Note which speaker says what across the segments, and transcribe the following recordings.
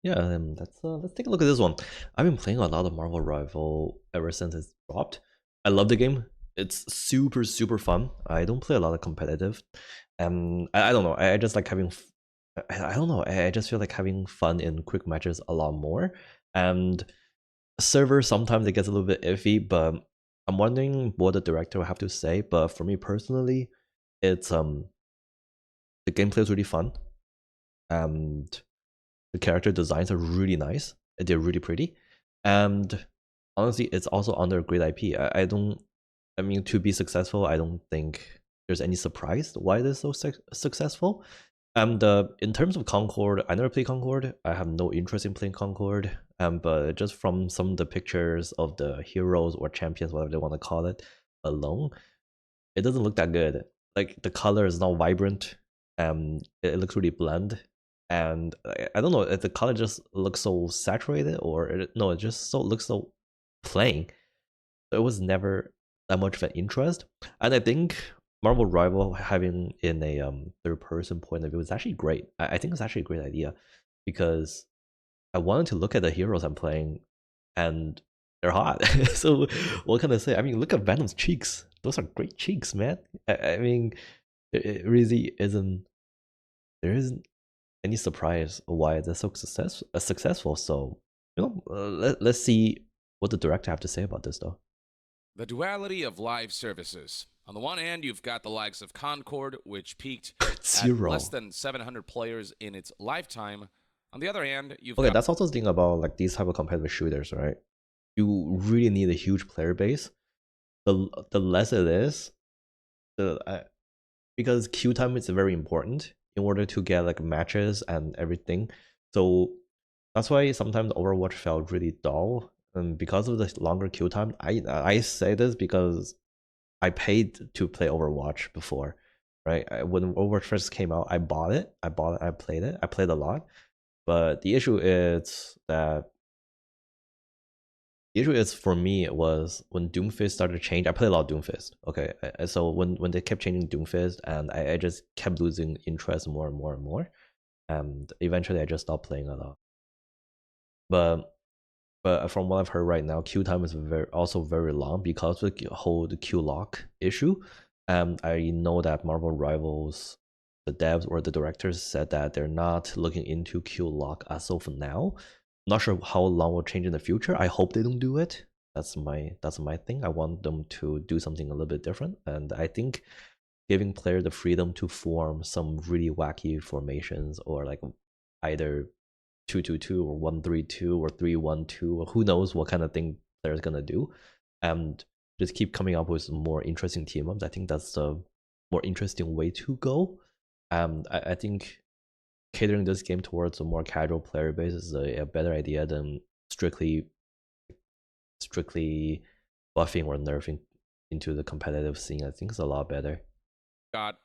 Speaker 1: Yeah, let's take a look at this one. I've been playing a lot of Marvel Rival ever since it's dropped. I love the game. It's super fun. I don't play a lot of competitive. I don't know. I just like having. I don't know. I just feel like having fun in quick matches a lot more. And server sometimes it gets a little bit iffy, but I'm wondering what the director will have to say. But for me personally, it's the gameplay is really fun, and the character designs are really nice. They're really pretty, and honestly, it's also under a great IP. I don't. I mean, to be successful, I don't think there's any surprise why it is so successful. And in terms of Concord, I never played Concord. I have no interest in playing Concord. But just from some of the pictures of the heroes or champions, whatever they want to call it, alone, it doesn't look that good. Like the color is not vibrant. It looks really bland, and I don't know if the color just looks so saturated or no, it just looks so plain. It was never that much of an interest, and I think Marvel Rival having in a third person point of view is actually great. I think it's actually a great idea because I wanted to look at the heroes I'm playing, and they're hot. So what can I say? I mean, look at Venom's cheeks. Those are great cheeks, man. I mean, it really isn't. There isn't any surprise why they're so successful. So let's see what the director have to say about this, though.
Speaker 2: The duality of live services. On the one hand, you've got the likes of Concord, which peaked at less
Speaker 1: Zero.
Speaker 2: than 700 players in its lifetime. On the other hand, you've
Speaker 1: Okay,
Speaker 2: got
Speaker 1: that's also the thing about like these type of competitive shooters, right? You really need a huge player base. The less it is, the because queue time is very important in order to get like matches and everything. So that's why sometimes Overwatch felt really dull. And because of the longer queue time, I say this because I paid to play Overwatch before, right? When Overwatch first came out, I bought it. I played it. I played a lot. But the issue is for me it was when Doomfist started to change. I played a lot of Doomfist. Okay, so when they kept changing Doomfist, and I just kept losing interest more and more and more, and eventually I just stopped playing a lot. But from what I've heard right now, queue time is also very long because of the whole queue lock issue. I know that Marvel Rivals, the devs or the directors said that they're not looking into queue lock as of now. Not sure how long will change in the future. I hope they don't do it. That's my thing. I want them to do something a little bit different, and I think giving players the freedom to form some really wacky formations or like either 2-2-2 or 1-3-2 or 3-1-2 or who knows what kind of thing players gonna do, and just keep coming up with more interesting team ups. I think that's the more interesting way to go. I think catering this game towards a more casual player base is a better idea than strictly buffing or nerfing into the competitive scene. I think it's a lot better.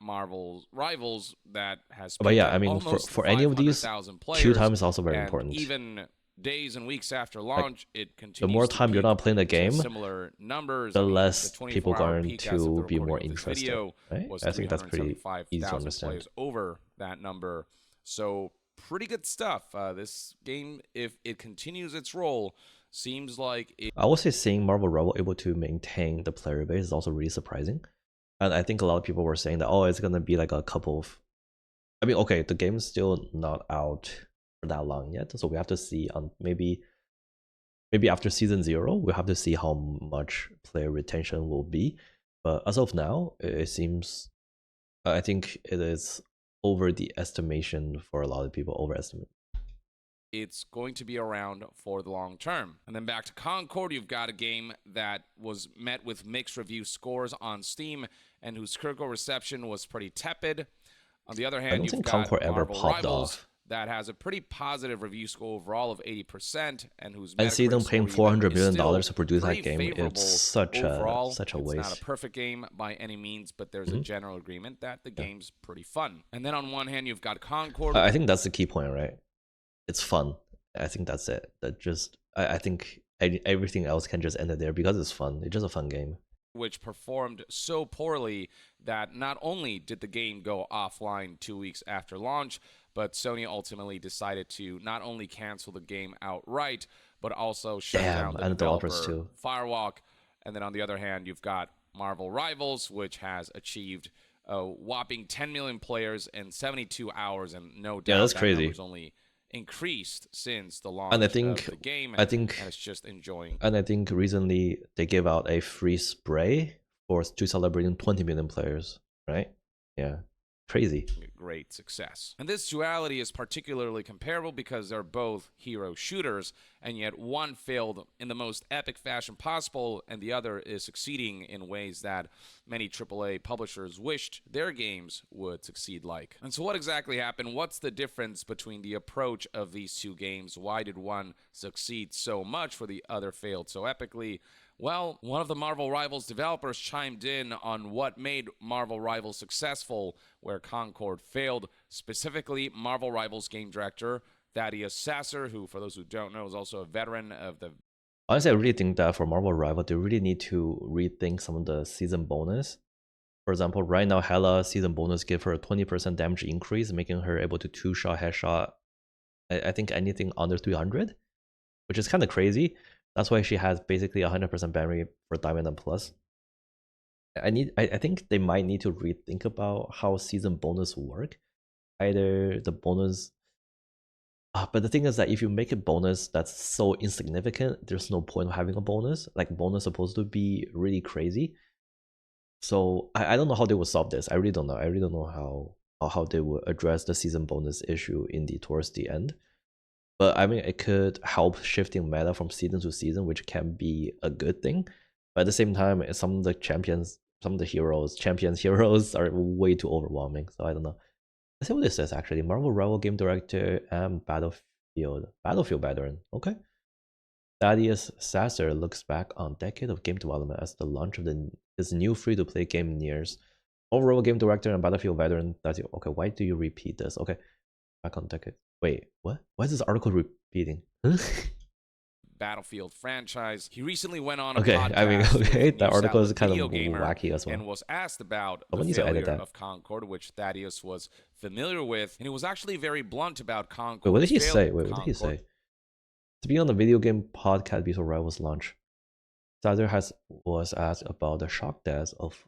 Speaker 2: Marvel's Rivals that has
Speaker 1: But
Speaker 2: peaked
Speaker 1: yeah,
Speaker 2: at
Speaker 1: I mean,
Speaker 2: almost
Speaker 1: for any of these,
Speaker 2: 500,000
Speaker 1: queue
Speaker 2: players,
Speaker 1: time is also very
Speaker 2: and
Speaker 1: important.
Speaker 2: even days and weeks after
Speaker 1: Like
Speaker 2: launch, it
Speaker 1: the more
Speaker 2: continues to
Speaker 1: time you're
Speaker 2: peak
Speaker 1: not playing the
Speaker 2: to
Speaker 1: game,
Speaker 2: similar numbers. I
Speaker 1: the
Speaker 2: mean, the
Speaker 1: less people
Speaker 2: 24-hour
Speaker 1: going
Speaker 2: peak as of the
Speaker 1: to be
Speaker 2: recording
Speaker 1: more
Speaker 2: of this
Speaker 1: interested,
Speaker 2: video
Speaker 1: right?
Speaker 2: was
Speaker 1: I think that's pretty easy to
Speaker 2: 375,000
Speaker 1: understand.
Speaker 2: players over that number. So pretty good stuff. This game, if it continues its role, seems like it.
Speaker 1: I would say seeing Marvel Rebel able to maintain the player base is also really surprising. And I think a lot of people were saying that, oh, it's gonna be like a couple of. I mean, okay, the game's still not out for that long yet, so we have to see on maybe after season 0, we'll have to see how much player retention will be. But as of now, it seems I think it is over the estimation for a lot of people, overestimate.
Speaker 2: It's going to be around for the long term. And then back to Concord, you've got a game that was met with mixed review scores on Steam and whose critical reception was pretty tepid. On the other
Speaker 1: I
Speaker 2: hand,
Speaker 1: don't
Speaker 2: you've
Speaker 1: think
Speaker 2: got
Speaker 1: Concord ever
Speaker 2: Marvel
Speaker 1: popped
Speaker 2: Rivals
Speaker 1: off.
Speaker 2: that has a pretty positive review score overall of 80% and whose
Speaker 1: And see them
Speaker 2: Metacritic
Speaker 1: paying
Speaker 2: score even
Speaker 1: $400
Speaker 2: is
Speaker 1: million
Speaker 2: still
Speaker 1: to produce
Speaker 2: pretty
Speaker 1: that game. It's
Speaker 2: favorable overall.
Speaker 1: such a
Speaker 2: It's not a
Speaker 1: waste.
Speaker 2: perfect game by any means, but there's a general agreement that the game's pretty fun. And then on one hand, you've got Concord.
Speaker 1: I think that's the key point, right? It's fun. I think that's it. That just I think everything else can just end it there because it's fun. It's just a fun game.
Speaker 2: Which performed so poorly that not only did the game go offline 2 weeks after launch, but Sony ultimately decided to not only cancel the game outright, but also shut
Speaker 1: Damn,
Speaker 2: down the
Speaker 1: and the developers
Speaker 2: developer
Speaker 1: too.
Speaker 2: Firewalk. And then on the other hand, you've got Marvel Rivals, which has achieved a whopping 10 million players in 72 hours, and no
Speaker 1: Yeah,
Speaker 2: doubt
Speaker 1: that's
Speaker 2: that
Speaker 1: crazy.
Speaker 2: number's only increased since the
Speaker 1: And
Speaker 2: launch of the game,
Speaker 1: I think,
Speaker 2: and it's just enjoying.
Speaker 1: and I think recently they gave out a free spray to celebrating 20 million players, right? Yeah, crazy.
Speaker 2: Great success. And this duality is particularly comparable because they're both hero shooters, and yet one failed in the most epic fashion possible, and the other is succeeding in ways that many AAA publishers wished their games would succeed like. And so what exactly happened? What's the difference between the approach of these two games? Why did one succeed so much where the other failed so epically? Well, one of the Marvel Rivals developers chimed in on what made Marvel Rivals successful where Concord failed, specifically Marvel Rivals game director Thaddeus Sasser, who, for those who don't know, is also a veteran of the...
Speaker 1: Honestly, I really think that for Marvel Rival, they really need to rethink some of the season bonus. For example, right now, Hela season bonus give her a 20% damage increase, making her able to two-shot, headshot, I think anything under 300, which is kind of crazy. That's why she has basically 100% ban rate for Diamond and Plus. I think they might need to rethink about how season bonus work. Either the bonus... but the thing is that if you make a bonus that's so insignificant, there's no point of having a bonus. Like, bonus supposed to be really crazy. So I don't know how they will solve this. I really don't know. I really don't know how they will address the season bonus issue towards the end. But I mean, it could help shifting meta from season to season, which can be a good thing. But at the same time, some of the champions heroes are way too overwhelming. So I don't know. Let's see what this says actually. Marvel Rival Game Director and Battlefield veteran. Okay. Thaddeus Sasser looks back on a decade of game development as the launch of this new free-to-play game nears. Overall game director and Battlefield veteran. Okay, why do you repeat this? Okay, back on decade. Wait, what? Why is this article repeating?
Speaker 2: Battlefield franchise. He recently went on a
Speaker 1: Okay,
Speaker 2: podcast
Speaker 1: I mean, okay,
Speaker 2: with
Speaker 1: that
Speaker 2: news
Speaker 1: article is
Speaker 2: outlet
Speaker 1: kind of
Speaker 2: Video Gamer
Speaker 1: wacky as well.
Speaker 2: and was asked about
Speaker 1: Someone
Speaker 2: the
Speaker 1: needs to edit
Speaker 2: failure
Speaker 1: that.
Speaker 2: of Concord, which Thaddeus was familiar with, and he was actually very blunt about Concord.
Speaker 1: Wait, what did he say? Wait, what did he say? To be on the video game podcast before Rivals launch, Sasser was asked about the shock death of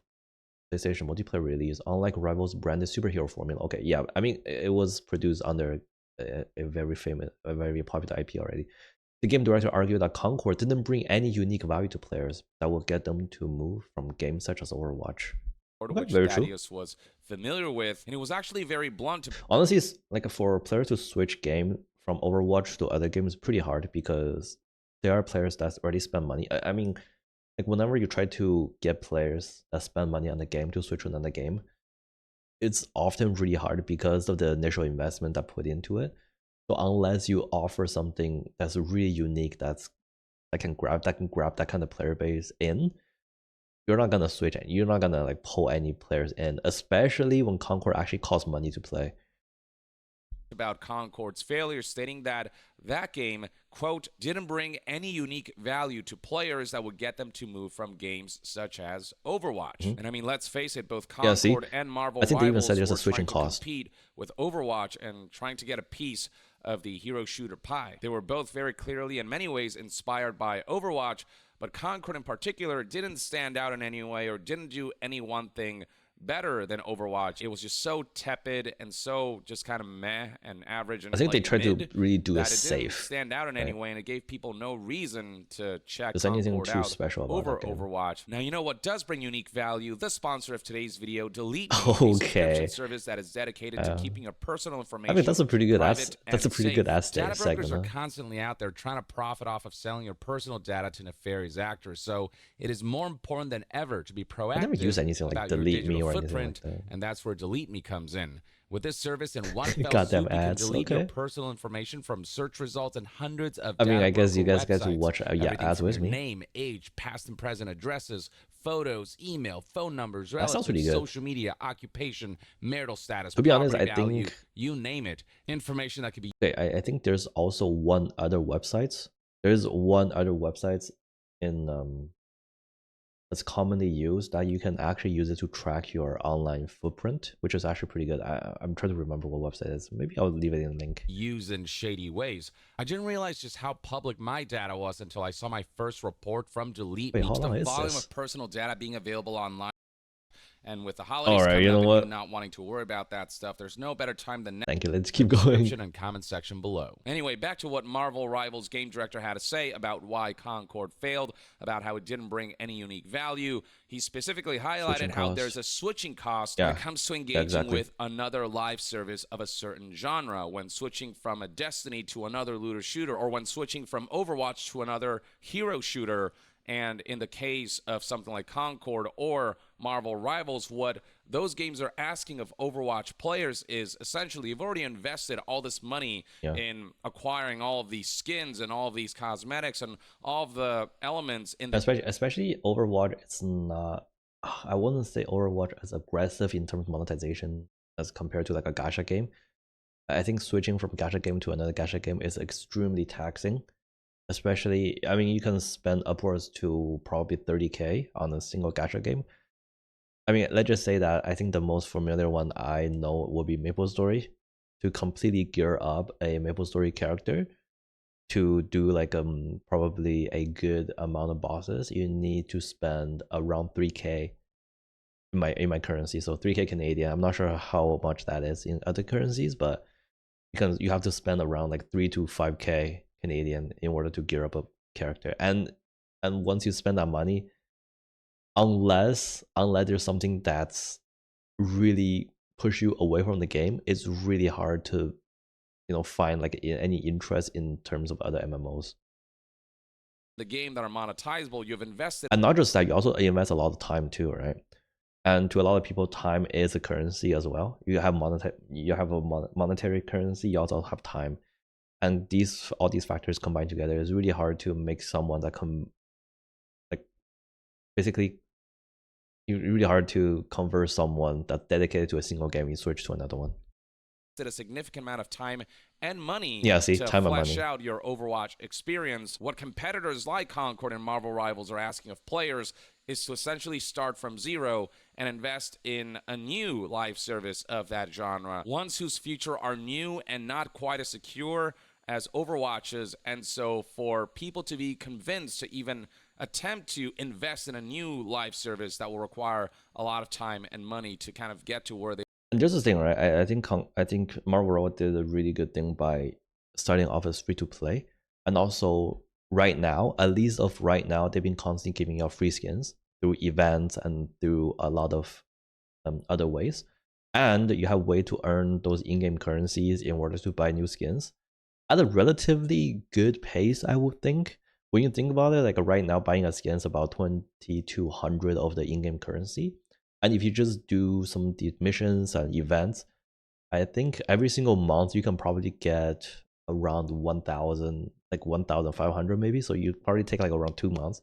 Speaker 1: PlayStation multiplayer release. Unlike Rivals branded superhero formula. Okay, yeah, I mean, it was produced under a very popular IP already. The game director argued that Concord didn't bring any unique value to players that will get them to move from games such as Overwatch.
Speaker 2: Which Thaddeus was familiar with, and he was actually very blunt.
Speaker 1: Honestly, it's like for players to switch game from Overwatch to other games is pretty hard because there are players that already spend money. I mean, like whenever you try to get players that spend money on the game to switch to another game, it's often really hard because of the initial investment that put into it. So unless you offer something that's really unique, that can grab that kind of player base in, you're not gonna switch and you're not gonna like pull any players in, especially when Concord actually costs money to play.
Speaker 2: About Concord's failure, stating that game, quote, didn't bring any unique value to players that would get them to move from games such as Overwatch. And I mean, let's face it, both Concord and Marvel
Speaker 1: I think they even
Speaker 2: Rivals
Speaker 1: said there's a
Speaker 2: were
Speaker 1: switching
Speaker 2: trying to
Speaker 1: cost.
Speaker 2: compete with Overwatch and trying to get a piece of the hero shooter pie. They were both very clearly, in many ways, inspired by Overwatch, but Concord in particular didn't stand out in any way or didn't do any one thing better than Overwatch. It was just so tepid and so just kind of meh and average. And
Speaker 1: I think
Speaker 2: like
Speaker 1: they tried to really do it safe.
Speaker 2: Didn't stand out in any way, and it gave people no reason to check
Speaker 1: There's anything
Speaker 2: Concord
Speaker 1: too
Speaker 2: out
Speaker 1: special about
Speaker 2: over
Speaker 1: that game.
Speaker 2: Overwatch. Now, you know what does bring unique value? The sponsor of today's video, Delete Me,
Speaker 1: Okay.
Speaker 2: a subscription service that is dedicated to keeping your personal information.
Speaker 1: I mean, that's a pretty good
Speaker 2: private
Speaker 1: that's a pretty
Speaker 2: safe.
Speaker 1: good asset
Speaker 3: Data brokers
Speaker 1: segment.
Speaker 3: are constantly out there trying to profit off of selling your personal data to nefarious actors. So it is more important than ever to be proactive.
Speaker 1: I never use anything like
Speaker 3: about your
Speaker 1: Delete Me
Speaker 3: digital
Speaker 1: or anything
Speaker 3: footprint,
Speaker 1: like that.
Speaker 3: and that's where Delete Me comes in. With this service, in one fell
Speaker 1: Goddamn
Speaker 3: swoop, you can
Speaker 1: ads,
Speaker 3: delete your
Speaker 1: okay.
Speaker 3: personal information from search results and hundreds of
Speaker 1: I mean,
Speaker 3: data
Speaker 1: I guess you
Speaker 3: broker
Speaker 1: guys get to
Speaker 3: websites.
Speaker 1: watch
Speaker 3: Everything
Speaker 1: ads
Speaker 3: from
Speaker 1: with
Speaker 3: your
Speaker 1: me.
Speaker 3: name, age, past and present addresses, photos, email, phone numbers,
Speaker 1: That sounds pretty
Speaker 3: relatives,
Speaker 1: good.
Speaker 3: social media, occupation, marital status,
Speaker 1: To be honest,
Speaker 3: property
Speaker 1: I
Speaker 3: value,
Speaker 1: think
Speaker 3: you name it. Information that could be
Speaker 1: okay, I think there's also one other website. There's one other website in that's commonly used that you can actually use it to track your online footprint, which is actually pretty good. I'm trying to remember what website it is. Maybe I'll leave it in the link.
Speaker 3: Used in shady ways. I didn't realize just how public my data was until I saw my first report from Delete
Speaker 1: Wait,
Speaker 3: Me.
Speaker 1: how long
Speaker 2: The
Speaker 1: is
Speaker 2: volume
Speaker 1: this?
Speaker 2: of personal data being available online. And with the holidays
Speaker 1: All right,
Speaker 2: coming
Speaker 1: you know
Speaker 2: up and
Speaker 1: what?
Speaker 2: you not wanting to worry about that stuff, there's no better time than now.
Speaker 1: Thank you. Let's keep
Speaker 3: Description
Speaker 1: going.
Speaker 3: and comment section below.
Speaker 2: Anyway, back to what Marvel Rivals game director had to say about why Concord failed, about how it didn't bring any unique value. He specifically highlighted
Speaker 1: Switching
Speaker 2: how
Speaker 1: cost.
Speaker 2: there's a switching cost
Speaker 1: Yeah.
Speaker 2: when it comes to
Speaker 1: Yeah,
Speaker 2: engaging
Speaker 1: exactly.
Speaker 2: with another live service of a certain genre, when switching from a Destiny to another looter shooter, or when switching from Overwatch to another hero shooter. And in the case of something like Concord or Marvel Rivals, what those games are asking of Overwatch players is essentially you've already invested all this money
Speaker 1: Yeah.
Speaker 2: in acquiring all of these skins and all of these cosmetics and all of the elements in the
Speaker 1: Especially Overwatch, it's not. I wouldn't say Overwatch as aggressive in terms of monetization as compared to like a gacha game. I think switching from gacha game to another gacha game is extremely taxing. Especially, I mean, you can spend upwards to probably 30K on a single gacha game. I mean, let's just say that I think the most familiar one I know would be MapleStory. To completely gear up a MapleStory character to do like probably a good amount of bosses, you need to spend around 3K in my currency. So 3K Canadian. I'm not sure how much that is in other currencies, but you have to spend around like 3 to 5K Canadian in order to gear up a character. And once you spend that money, unless there's something that's really push you away from the game, it's really hard to find like any interest in terms of other MMOs.
Speaker 2: game that are monetizable. You've invested.
Speaker 1: And not just that, you also invest a lot of time too, right? And to a lot of people, time is a currency as well. You have a monetary currency, you also have time. And all these factors combined together is really hard to make someone that basically really hard to convert someone that's dedicated to a single game and switch to another one.
Speaker 2: A significant amount of time and money
Speaker 1: to
Speaker 2: time
Speaker 1: and
Speaker 2: flesh
Speaker 1: money.
Speaker 2: out your Overwatch experience. What competitors like Concord and Marvel Rivals are asking of players is to essentially start from zero and invest in a new live service of that genre, ones whose future are new and not quite as secure as Overwatch's. And so for people to be convinced to even attempt to invest in a new live service, that will require a lot of time and money to kind of get to where they.
Speaker 1: And there's this thing, right? I think Marvel Rivals did a really good thing by starting off as free to play, and also right now, at least of right now, they've been constantly giving out free skins through events and through a lot of other ways, and you have way to earn those in-game currencies in order to buy new skins at a relatively good pace, I would think. When you think about it, like right now, buying a skin is about 2,200 of the in-game currency. And if you just do some of the missions and events, I think every single month you can probably get around 1,000, like 1,500 maybe. So you probably take like around 2 months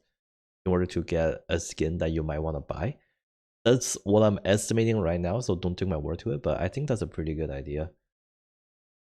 Speaker 1: in order to get a skin that you might want to buy. That's what I'm estimating right now, so don't take my word to it, but I think that's a pretty good idea.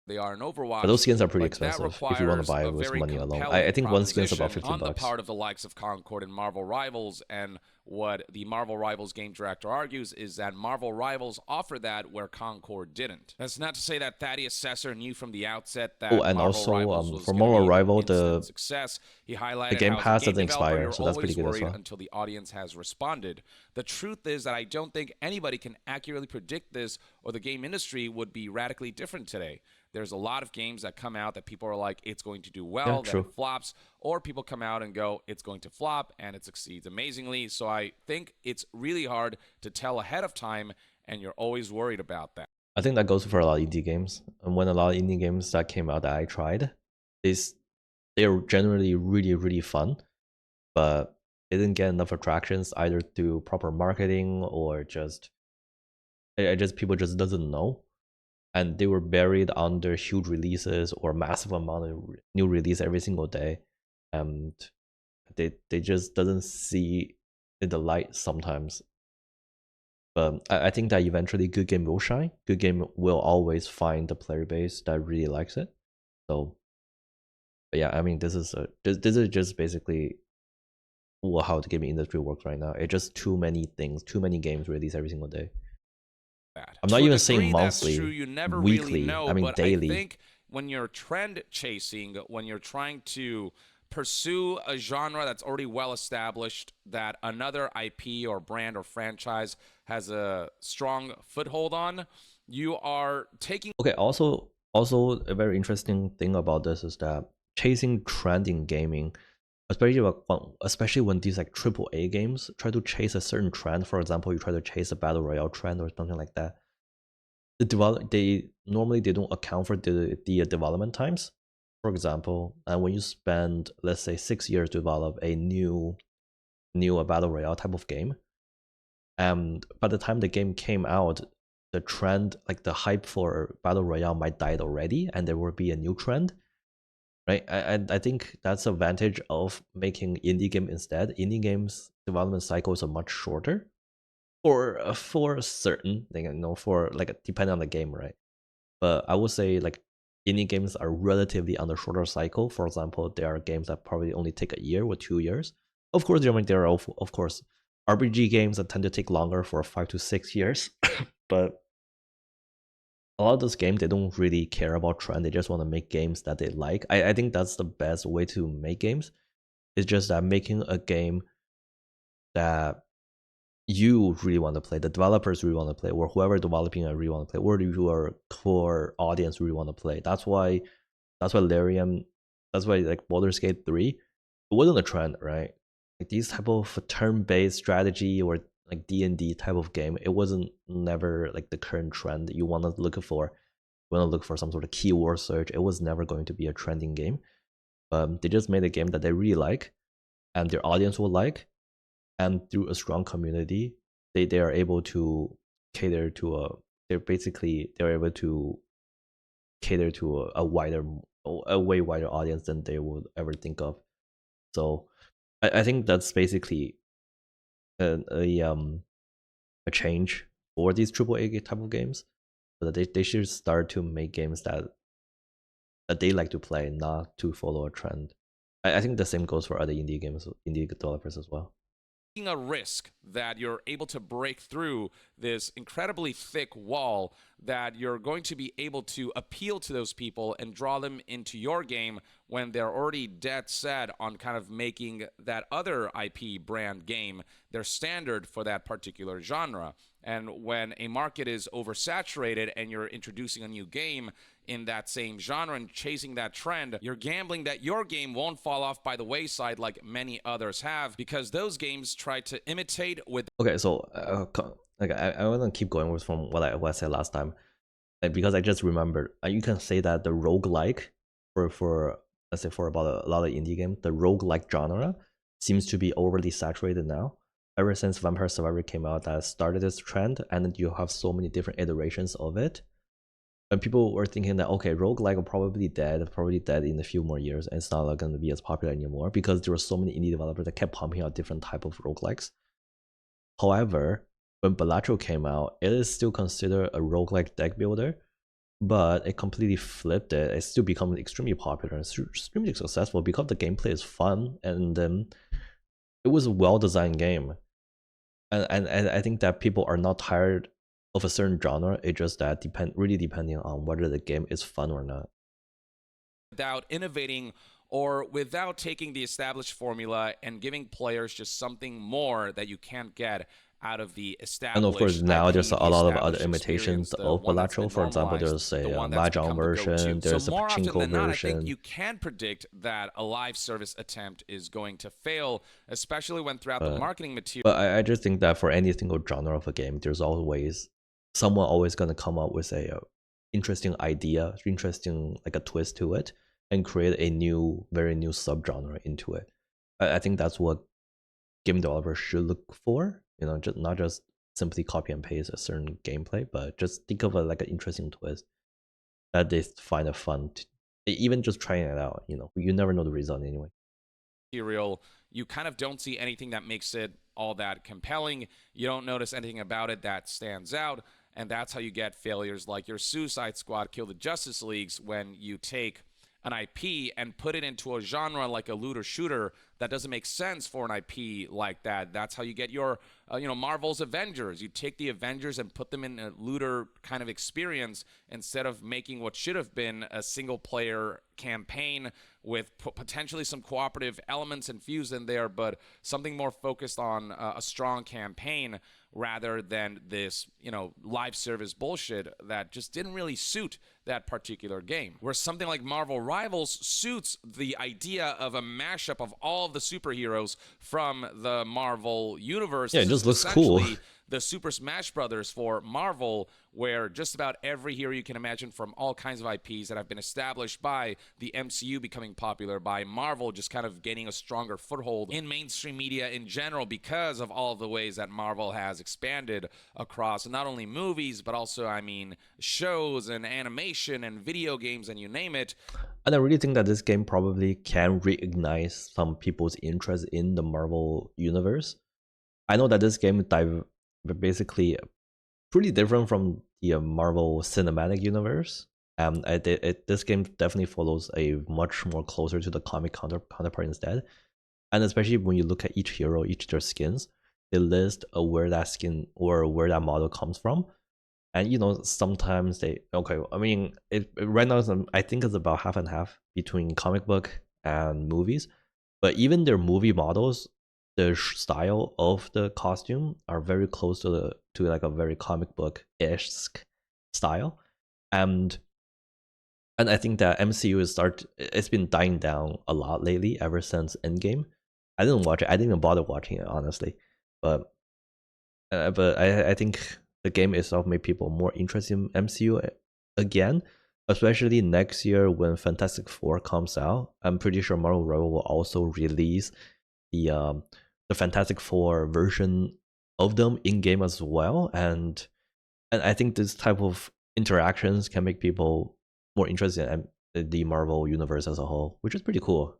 Speaker 2: They are in Overwatch.
Speaker 1: But those skins are pretty expensive if you want to buy it with money alone. I think one skin is about 15
Speaker 2: on
Speaker 1: bucks.
Speaker 2: On the part of the likes of Concord and Marvel Rivals, and what the Marvel Rivals game director argues is that Marvel Rivals offer that where Concord didn't. That's not to say that Thaddeus Sesser knew from the outset that
Speaker 1: and
Speaker 2: Marvel
Speaker 1: also
Speaker 2: Rivals was
Speaker 1: for
Speaker 2: gonna
Speaker 1: Marvel
Speaker 2: be
Speaker 1: Rival,
Speaker 2: instant success. He highlighted
Speaker 1: the Game
Speaker 2: how
Speaker 1: Pass
Speaker 2: as a game
Speaker 1: doesn't
Speaker 2: developer,
Speaker 1: expire,
Speaker 2: you're
Speaker 1: so that's pretty
Speaker 2: always
Speaker 1: good as
Speaker 2: worried
Speaker 1: well.
Speaker 2: until the audience has responded. The truth is that I don't think anybody can accurately predict this, or the game industry would be radically different today. There's a lot of games that come out that people are like, it's going to do well, then it flops, or people come out and go, it's going to flop, and it succeeds amazingly. So I think it's really hard to tell ahead of time, and you're always worried about that.
Speaker 1: I think that goes for a lot of indie games. And when a lot of indie games that came out that I tried, they're generally really, really fun, but they didn't get enough attractions either through proper marketing or just people just doesn't know. And they were buried under huge releases or massive amount of new release every single day, and they just doesn't see in the light sometimes. But I think that eventually good game will shine. Good game will always find the player base that really likes it. So, but yeah, I mean, this is just basically how the gaming industry works right now. It's just too many things, too many games released every single day. I'm not
Speaker 2: to a
Speaker 1: even saying
Speaker 2: degree, that's true.
Speaker 1: monthly,
Speaker 2: You never really
Speaker 1: weekly.
Speaker 2: know,
Speaker 1: I mean
Speaker 2: but I
Speaker 1: daily.
Speaker 2: think when you're trend chasing, when you're trying to pursue a genre that's already well established, that another IP or brand or franchise has a strong foothold on, you are taking.
Speaker 1: Okay, also a very interesting thing about this is that chasing trend in gaming, especially when these like AAA games try to chase a certain trend. For example, you try to chase a battle royale trend or something like that. They normally they don't account for the development times. For example, and when you spend, let's say, 6 years to develop a new battle royale type of game, and by the time the game came out, the trend, like the hype for battle royale, might died already, and there will be a new trend, right? I think that's the advantage of making indie game instead. Indie games development cycles are much shorter, for certain, for like depending on the game, right? But I would say like indie games are relatively on the shorter cycle. For example, there are games that probably only take a year or 2 years. Of course, there are of course RPG games that tend to take longer, for 5 to 6 years. But a lot of those games, they don't really care about trend. They just want to make games that they like. I think that's the best way to make games. It's just that making a game that you really want to play, the developers really want to play, or whoever developing it really want to play, or your core audience really want to play. That's why Larium, that's why like Baldur's Gate 3, it wasn't a trend, right? Like these type of turn-based strategy or like D&D type of game, it wasn't never like the current trend that you want to look for. You want to look for some sort of keyword search. It was never going to be a trending game. They just made a game that they really like and their audience will like, and through a strong community, they are able to cater to they're able to cater to a way wider audience than they would ever think of. So I think that's basically a change for these AAA type of games, so that they should start to make games that they like to play, not to follow a trend. I think the same goes for other indie developers as well.
Speaker 2: A risk that you're able to break through this incredibly thick wall, that you're going to be able to appeal to those people and draw them into your game when they're already dead set on kind of making that other IP brand game their standard for that particular genre. And when a market is oversaturated and you're introducing a new game in that same genre and chasing that trend, you're gambling that your game won't fall off by the wayside like many others have, because those games try to imitate with.
Speaker 1: Okay, so like I want to keep going with from what I said last time, because I just remembered. You can say that the roguelike for let's say for about a lot of indie games, the roguelike genre seems to be overly saturated now. Ever since Vampire Survivor came out, that started this trend, and you have so many different iterations of it. And people were thinking that, okay, roguelike will probably dead in a few more years, and it's not going to be as popular anymore, because there were so many indie developers that kept pumping out different type of roguelikes. However, when Balatro came out, it is still considered a roguelike deck builder, but it completely flipped it. It's still become extremely popular and extremely successful because the gameplay is fun, and it was a well-designed game. And I think that people are not tired of a certain genre. It's just that really depending on whether the game is fun or not.
Speaker 2: Without innovating or without taking the established formula and giving players just something more that you can't get out of the established.
Speaker 1: And of course, now
Speaker 2: IP,
Speaker 1: there's a lot of other
Speaker 2: established
Speaker 1: imitations
Speaker 2: experience, the
Speaker 1: of
Speaker 2: one that's been
Speaker 1: Balatro. For example,
Speaker 2: normalized,
Speaker 1: there's
Speaker 2: the
Speaker 1: a
Speaker 2: one that's
Speaker 1: Mahjong
Speaker 2: become the go-to.
Speaker 1: version, there's
Speaker 2: So
Speaker 1: a
Speaker 2: more often
Speaker 1: Pachinko
Speaker 2: than not, I
Speaker 1: version.
Speaker 2: think you can predict that a live service attempt is going to fail, especially when throughout the marketing material.
Speaker 1: But I just think that for any single genre of a game, there's always someone always gonna come up with a interesting idea, interesting like a twist to it, and create a very new subgenre into it. I think that's what game developers should look for. Just not just simply copy and paste a certain gameplay, but just think of like an interesting twist that they find it fun. Even just trying it out, you never know the result anyway.
Speaker 2: Material, you kind of don't see anything that makes it all that compelling. You don't notice anything about it that stands out, and that's how you get failures like your Suicide Squad Kill the Justice Leagues, when you take an IP and put it into a genre like a looter shooter that doesn't make sense for an IP like that. That's how you get your, Marvel's Avengers. You take the Avengers and put them in a looter kind of experience instead of making what should have been a single player campaign with potentially some cooperative elements infused in there, but something more focused on a strong campaign rather than this, live service bullshit that just didn't really suit that particular game. Where something like Marvel Rivals suits the idea of a mashup of all of the superheroes from the Marvel universe.
Speaker 1: Yeah, it just looks cool.
Speaker 2: The Super Smash Brothers for Marvel, where just about every hero you can imagine from all kinds of IPs that have been established by the MCU becoming popular, by Marvel just kind of gaining a stronger foothold in mainstream media in general because of all of the ways that Marvel has expanded across not only movies, but also, shows and animation and video games and you name it.
Speaker 1: And I really think that this game probably can reignite some people's interest in the Marvel universe. I know that this game basically pretty different from the Marvel Cinematic Universe. This game definitely follows a much more closer to the comic counterpart instead. And especially when you look at each hero, each of their skins, they list where that skin or where that model comes from. And sometimes right now I think it's about half and half between comic book and movies. But even their movie models, the style of the costume are very close to like a very comic book-ish style, and I think that MCU it's been dying down a lot lately ever since Endgame. I didn't watch it. I didn't even bother watching it, honestly, but I think the game itself made people more interested in MCU again, especially next year when Fantastic Four comes out. I'm pretty sure Marvel Rival will also release the Fantastic Four version of them in game as well, and I think this type of interactions can make people more interested in the Marvel universe as a whole, which is pretty cool.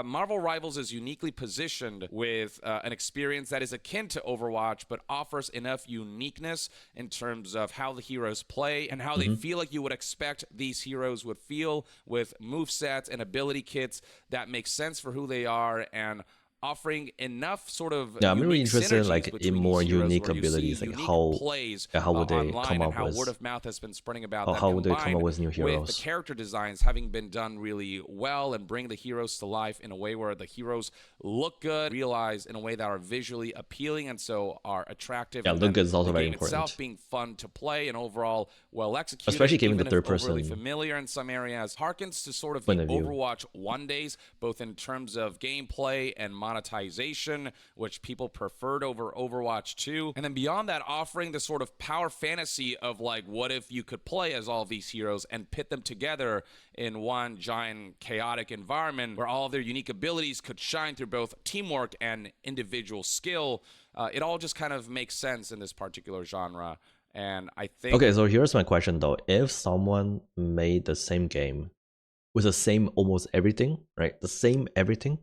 Speaker 2: Marvel Rivals is uniquely positioned with an experience that is akin to Overwatch, but offers enough uniqueness in terms of how the heroes play and how they feel like you would expect these heroes would feel, with movesets and ability kits that make sense for who they are, and offering enough sort of
Speaker 1: I'm really interested in more unique abilities, like how would they come up with
Speaker 2: word of mouth has been spreading about
Speaker 1: how would they come up with new heroes,
Speaker 2: with the character designs having been done really well and bring the heroes to life in a way where the heroes look good, realized in a way that are visually appealing and so are attractive.
Speaker 1: Yeah, look good is also very important.
Speaker 2: Itself being fun to play and overall well executed,
Speaker 1: especially given the third person,
Speaker 2: overly familiar in some areas, harkens to sort of the Overwatch 1 days, both in terms of gameplay and monetization, which people preferred over Overwatch 2. And then beyond that, offering the sort of power fantasy of like, what if you could play as all of these heroes and pit them together in one giant chaotic environment where all of their unique abilities could shine through both teamwork and individual skill. It all just kind of makes sense in this particular genre. And I think...
Speaker 1: Okay, so here's my question though. If someone made the same game with the same almost everything, right? The same everything,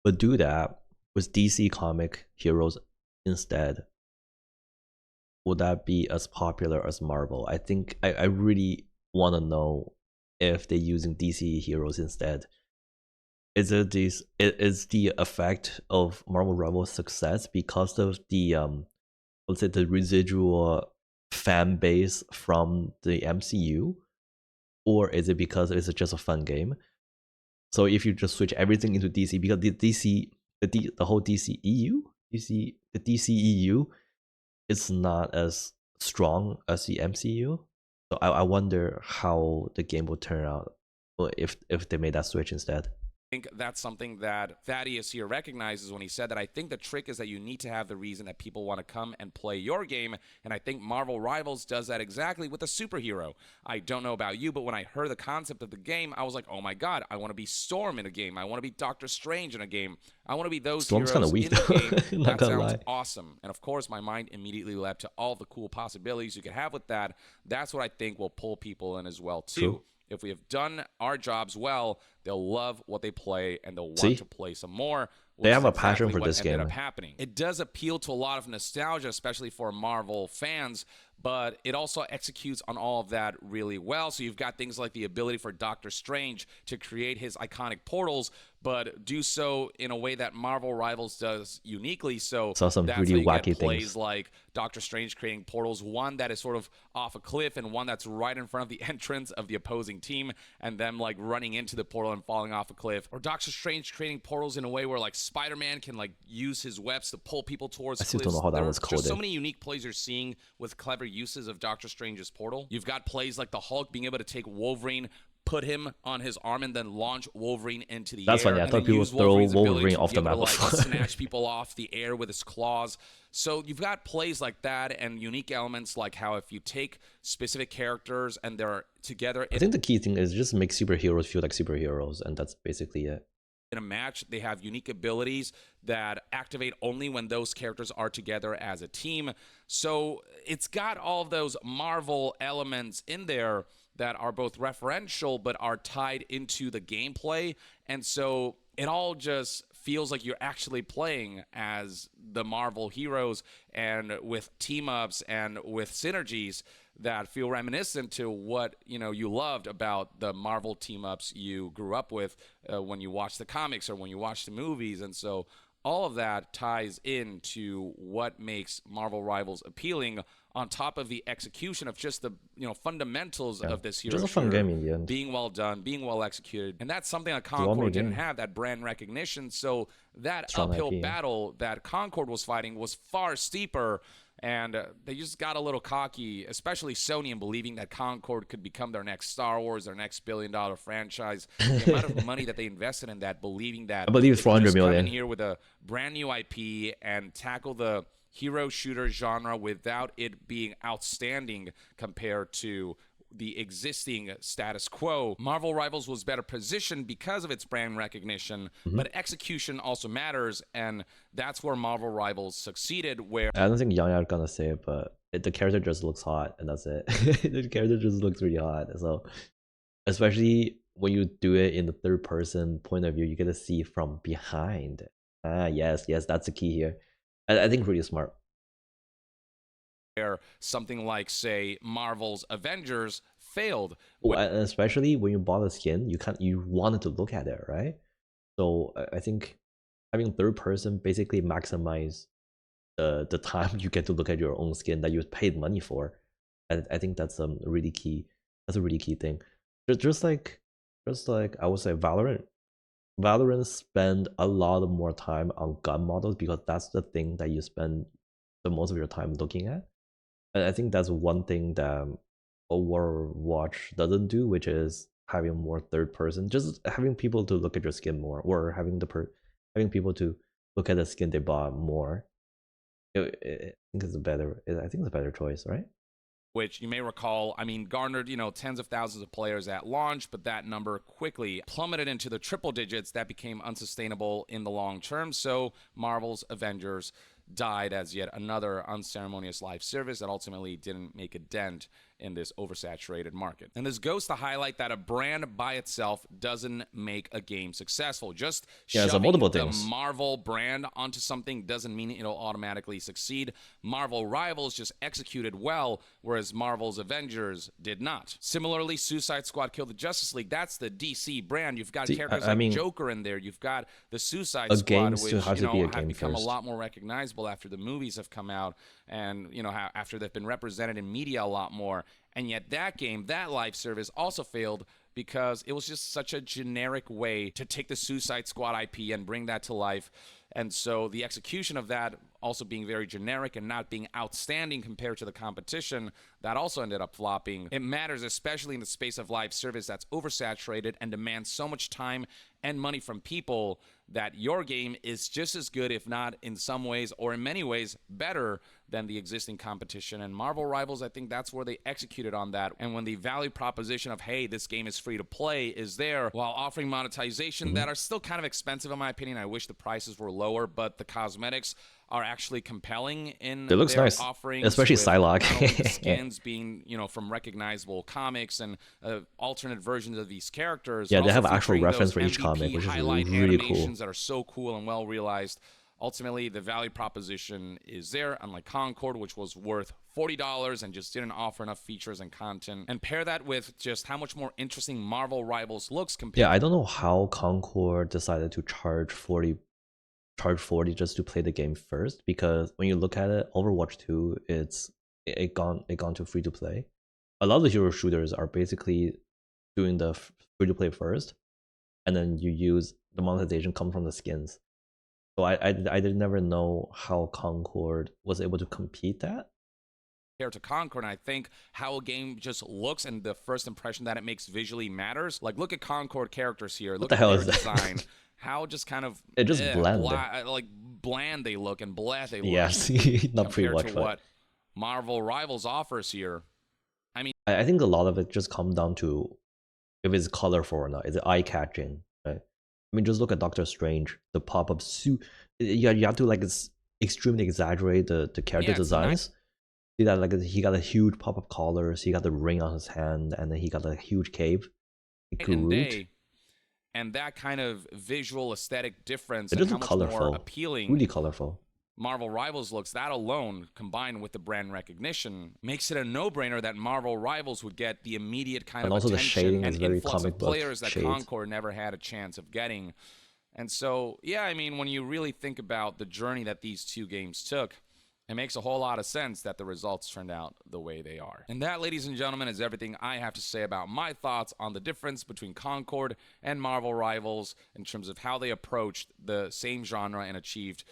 Speaker 1: but do that with DC comic heroes instead, would that be as popular as Marvel? I think I really want to know if they're using DC heroes instead. Is the effect of Marvel Rival's success because of the let's say the residual fan base from the MCU, or is it because it's just a fun game? So if you just switch everything into DC, because the whole DCEU is not as strong as the MCU. So I wonder how the game will turn out if they made that switch instead.
Speaker 2: I think that's something that Thaddeus here recognizes when he said that I think the trick is that you need to have the reason that people want to come and play your game, and I think Marvel Rivals does that exactly with a superhero. I don't know about you, but when I heard the concept of the game, I was like, oh my god, I want to be Storm in a game. I want to be Doctor Strange in a game. I want to be those
Speaker 1: Storm's
Speaker 2: heroes
Speaker 1: weak,
Speaker 2: in the game.
Speaker 1: Not
Speaker 2: that
Speaker 1: gonna
Speaker 2: sounds
Speaker 1: lie.
Speaker 2: awesome. And of course, my mind immediately leapt to all the cool possibilities you could have with that. That's what I think will pull people in as well, too.
Speaker 1: True.
Speaker 2: If we have done our jobs well, they'll love what they play and they'll want to play some more.
Speaker 1: They have a passion for this game.
Speaker 2: It does appeal to a lot of nostalgia, especially for Marvel fans, but it also executes on all of that really well. So you've got things like the ability for Doctor Strange to create his iconic portals, but do so in a way that Marvel Rivals does uniquely. So
Speaker 1: Saw some
Speaker 2: that's
Speaker 1: pretty
Speaker 2: how you get
Speaker 1: wacky
Speaker 2: plays
Speaker 1: things.
Speaker 2: like Doctor Strange creating portals, one that is sort of off a cliff and one that's right in front of the entrance of the opposing team, and them like running into the portal and falling off a cliff. Or Doctor Strange creating portals in a way where like Spider-Man can like use his webs to pull people towards
Speaker 1: I still
Speaker 2: cliffs.
Speaker 1: don't know how that
Speaker 2: There
Speaker 1: was
Speaker 2: are just so
Speaker 1: coded.
Speaker 2: many unique plays you're seeing with clever uses of Doctor Strange's portal. You've got plays like the Hulk being able to take Wolverine, put him on his arm, and then launch Wolverine into the
Speaker 1: That's
Speaker 2: air.
Speaker 1: funny. I
Speaker 2: And
Speaker 1: thought
Speaker 2: then
Speaker 1: people
Speaker 2: use
Speaker 1: throw
Speaker 2: Wolverine's ability
Speaker 1: Wolverine
Speaker 2: to
Speaker 1: off
Speaker 2: be
Speaker 1: the
Speaker 2: able to
Speaker 1: map
Speaker 2: like
Speaker 1: before.
Speaker 2: snatch people off the air with his claws. So you've got plays like that and unique elements like how if you take specific characters and they're together
Speaker 1: I think the key thing is just make superheroes feel like superheroes, and that's basically it.
Speaker 2: in a match, they have unique abilities that activate only when those characters are together as a team. So it's got all of those Marvel elements in there that are both referential but are tied into the gameplay. And so it all just feels like you're actually playing as the Marvel heroes, and with team ups and with synergies that feel reminiscent to what you loved about the Marvel team ups you grew up with when you watched the comics or when you watched the movies. And so all of that ties into what makes Marvel Rivals appealing, on top of the execution of just the fundamentals of this hero
Speaker 1: Just a fun
Speaker 2: shooter
Speaker 1: game in the end.
Speaker 2: being well done, being well executed. And that's something that
Speaker 1: well-made
Speaker 2: Concord didn't
Speaker 1: game.
Speaker 2: have, that brand recognition. So that
Speaker 1: Strong
Speaker 2: uphill
Speaker 1: IP.
Speaker 2: battle that Concord was fighting was far steeper. And they just got a little cocky, especially Sony, in believing that Concord could become their next Star Wars, their next billion-dollar franchise. The amount of money that they invested in that, believing that
Speaker 1: I believe it's
Speaker 2: they could
Speaker 1: 400
Speaker 2: just come in
Speaker 1: million.
Speaker 2: here with a brand new IP and tackle the hero shooter genre without it being outstanding compared to the existing status quo. Marvel Rivals was better positioned because of its brand recognition, but execution also matters, and that's where Marvel Rivals succeeded, where
Speaker 1: I don't think YongYea gonna say it, but the character just looks hot, and that's it. The character just looks really hot. So, especially when you do it in the third person point of view, you get to see from behind. Ah, yes, that's the key here. I think really smart.
Speaker 2: something like, say, Marvel's Avengers failed.
Speaker 1: And especially when you bought the skin, you wanted to look at it, right? So I think having third person basically maximize the time you get to look at your own skin that you paid money for. And I think that's really key. That's a really key thing. Just like I would say Valorant. Valorant spend a lot more time on gun models because that's the thing that you spend the most of your time looking at. And I think that's one thing that Overwatch doesn't do, which is having more third person, just having people to look at your skin more, or having having people to look at the skin they bought more. I think it's a better choice, right?
Speaker 2: Which you may recall, garnered, tens of thousands of players at launch, but that number quickly plummeted into the triple digits. That became unsustainable in the long term. So Marvel's Avengers died as yet another unceremonious live service that ultimately didn't make a dent in this oversaturated market. And this goes to highlight that a brand by itself doesn't make a game successful. Just shoving
Speaker 1: multiple
Speaker 2: the
Speaker 1: things.
Speaker 2: Marvel brand onto something doesn't mean it'll automatically succeed. Marvel Rivals just executed well, whereas Marvel's Avengers did not. Similarly, Suicide Squad killed the Justice League. That's the DC brand. You've got characters like Joker in there. You've got the Suicide Squad, which have become a lot more recognizable after the movies have come out, and after they've been represented in media a lot more. And yet that game, that live service, also failed because it was just such a generic way to take the Suicide Squad IP and bring that to life. And so the execution of that also being very generic and not being outstanding compared to the competition, that also ended up flopping. It matters, especially in the space of live service that's oversaturated and demands so much time and money from people, that your game is just as good, if not in some ways or in many ways better than the existing competition. And Marvel Rivals, I think that's where they executed on that. And when the value proposition of, hey, this game is free to play is there, while offering monetization that are still kind of expensive in my opinion. I wish the prices were lower, but the cosmetics are actually compelling in
Speaker 1: it looks
Speaker 2: their
Speaker 1: nice,
Speaker 2: offerings,
Speaker 1: especially Psylocke.
Speaker 2: not only the skins being from recognizable comics and alternate versions of these characters.
Speaker 1: Yeah, they have
Speaker 2: also
Speaker 1: actual
Speaker 2: featuring
Speaker 1: reference
Speaker 2: those
Speaker 1: for each
Speaker 2: MVP
Speaker 1: comic, which is
Speaker 2: highlight
Speaker 1: really
Speaker 2: animations
Speaker 1: cool.
Speaker 2: that are so cool and well realized. ultimately the value proposition is there, unlike Concord, which was worth $40 and just didn't offer enough features and content. And pair that with just how much more interesting Marvel Rivals looks compared.
Speaker 1: Yeah, I don't know how Concord decided to charge 40 just to play the game first, because when you look at it, Overwatch 2, it gone to free to play. A lot of the hero shooters are basically doing the free to play first, and then you use the monetization come from the skins. So I did never know how Concord was able to compete that.
Speaker 2: Compared to Concord, and I think how a game just looks and the first impression that it makes visually matters. Like, look at Concord characters here. Look
Speaker 1: the
Speaker 2: at
Speaker 1: hell
Speaker 2: their
Speaker 1: is that?
Speaker 2: design. How just kind of
Speaker 1: It just bland.
Speaker 2: like bland they look and blah they look.
Speaker 1: Yes, not
Speaker 2: compared
Speaker 1: pre-watch,
Speaker 2: to what Marvel Rivals offers here. I mean,
Speaker 1: I think a lot of it just comes down to if it's colorful or not. Is it eye-catching? Right? I mean, just look at Doctor Strange. The pop-up suit. You have to like extremely exaggerate the character designs. See that, like, he got a huge pop-up collars, he got the ring on his hand, and then he got a huge cape.
Speaker 2: And that kind of visual aesthetic difference
Speaker 1: it
Speaker 2: and how
Speaker 1: much
Speaker 2: colorful, more
Speaker 1: appealing, really colorful.
Speaker 2: Marvel Rivals looks, that alone, combined with the brand recognition, makes it a no-brainer that Marvel Rivals would get the immediate kind
Speaker 1: and
Speaker 2: of
Speaker 1: also
Speaker 2: attention
Speaker 1: the
Speaker 2: and
Speaker 1: very
Speaker 2: influx of players that
Speaker 1: shades.
Speaker 2: Concord never had a chance of getting. And so, yeah, I mean, when you really think about the journey that these two games took, it makes a whole lot of sense that the results turned out the way they are. And that, ladies and gentlemen, is everything I have to say about my thoughts on the difference between Concord and Marvel Rivals in terms of how they approached the same genre and achieved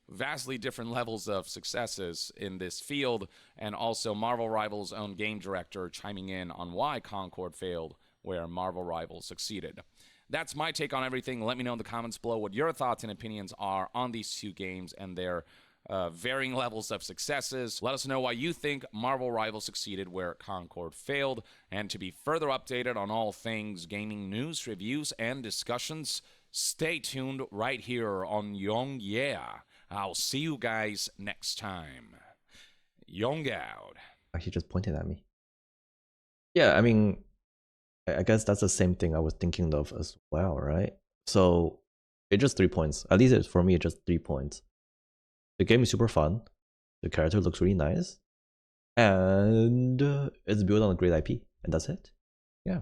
Speaker 2: vastly different levels of successes in this field, and also Marvel Rivals' own game director chiming in on why Concord failed where Marvel Rivals succeeded. That's my take on everything. Let me know in the comments below what your thoughts and opinions are on these two games and their varying levels of successes. Let us know why you think Marvel Rivals succeeded where Concord failed. And to be further updated on all things gaming news, reviews, and discussions, stay tuned right here on YongYea. I'll see you guys next time. Yong out.
Speaker 1: He just pointed at me. Yeah, I mean, I guess that's the same thing I was thinking of as well, right? So it's just 3 points. At least for me, it's just 3 points. The game is super fun. The character looks really nice. And it's built on a great IP. And that's it. Yeah.